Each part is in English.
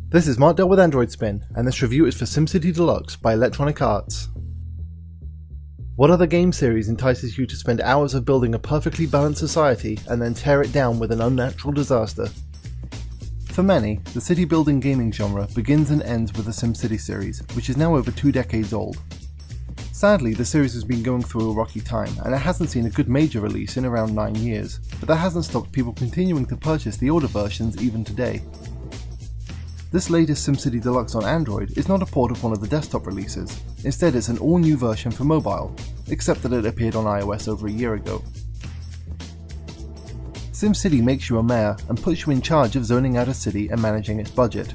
This is Markdale with Android Spin, and this review is for SimCity Deluxe by Electronic Arts. What other game series entices you to spend hours of building a perfectly balanced society and then tear it down with an unnatural disaster? For many, the city building gaming genre begins and ends with the SimCity series, which is now over 2 decades old. Sadly, the series has been going through a rocky time, and it hasn't seen a good major release in around 9 years, but that hasn't stopped people continuing to purchase the older versions even today. This latest SimCity Deluxe on Android is not a port of one of the desktop releases, instead it's an all-new version for mobile, except that it appeared on iOS over a year ago. SimCity makes you a mayor and puts you in charge of zoning out a city and managing its budget.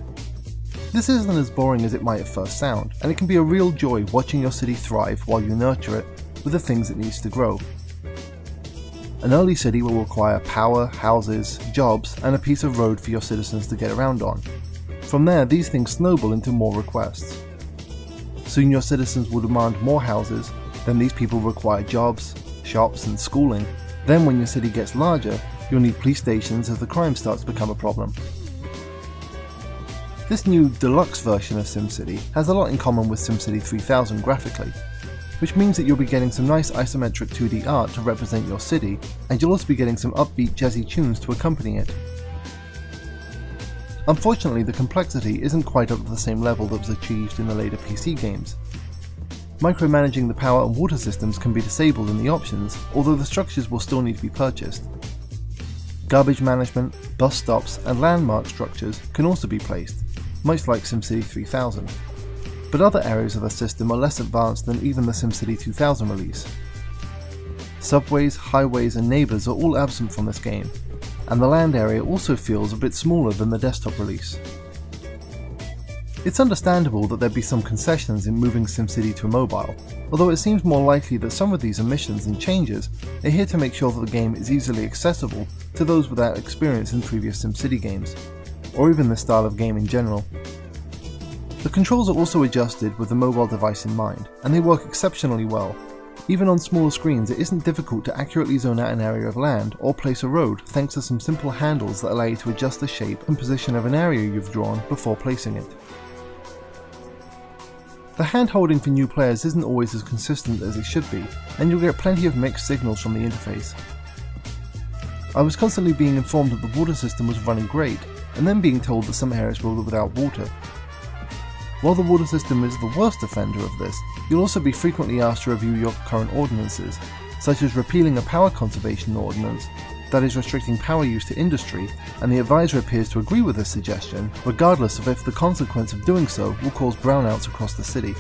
This isn't as boring as it might at first sound, and it can be a real joy watching your city thrive while you nurture it with the things it needs to grow. An early city will require power, houses, jobs, and a piece of road for your citizens to get around on. From there, these things snowball into more requests. Soon your citizens will demand more houses, then these people require jobs, shops, and schooling. Then when your city gets larger, you'll need police stations as the crime starts to become a problem. This new deluxe version of SimCity has a lot in common with SimCity 3000 graphically, which means that you'll be getting some nice isometric 2D art to represent your city, and you'll also be getting some upbeat jazzy tunes to accompany it. Unfortunately, the complexity isn't quite up to the same level that was achieved in the later PC games. Micromanaging the power and water systems can be disabled in the options, although the structures will still need to be purchased. Garbage management, bus stops, and landmark structures can also be placed, much like SimCity 3000. But other areas of the system are less advanced than even the SimCity 2000 release. Subways, highways, and neighbours are all absent from this game, and the land area also feels a bit smaller than the desktop release. It's understandable that there'd be some concessions in moving SimCity to mobile, although it seems more likely that some of these omissions and changes are here to make sure that the game is easily accessible to those without experience in previous SimCity games, or even this style of game in general. The controls are also adjusted with the mobile device in mind, and they work exceptionally well. Even on smaller screens, it isn't difficult to accurately zone out an area of land or place a road thanks to some simple handles that allow you to adjust the shape and position of an area you've drawn before placing it. The hand-holding for new players isn't always as consistent as it should be, and you'll get plenty of mixed signals from the interface. I was constantly being informed that the water system was running great, and then being told that some areas were without water. While the water system is the worst offender of this, you'll also be frequently asked to review your current ordinances, such as repealing a power conservation ordinance that is restricting power use to industry, and the advisor appears to agree with this suggestion, regardless of if the consequence of doing so will cause brownouts across the city.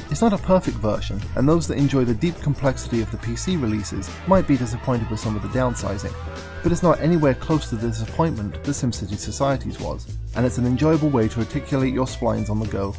It's not a perfect version, and those that enjoy the deep complexity of the PC releases might be disappointed with some of the downsizing, but it's not anywhere close to the disappointment that SimCity Societies was, and it's an enjoyable way to articulate your splines on the go.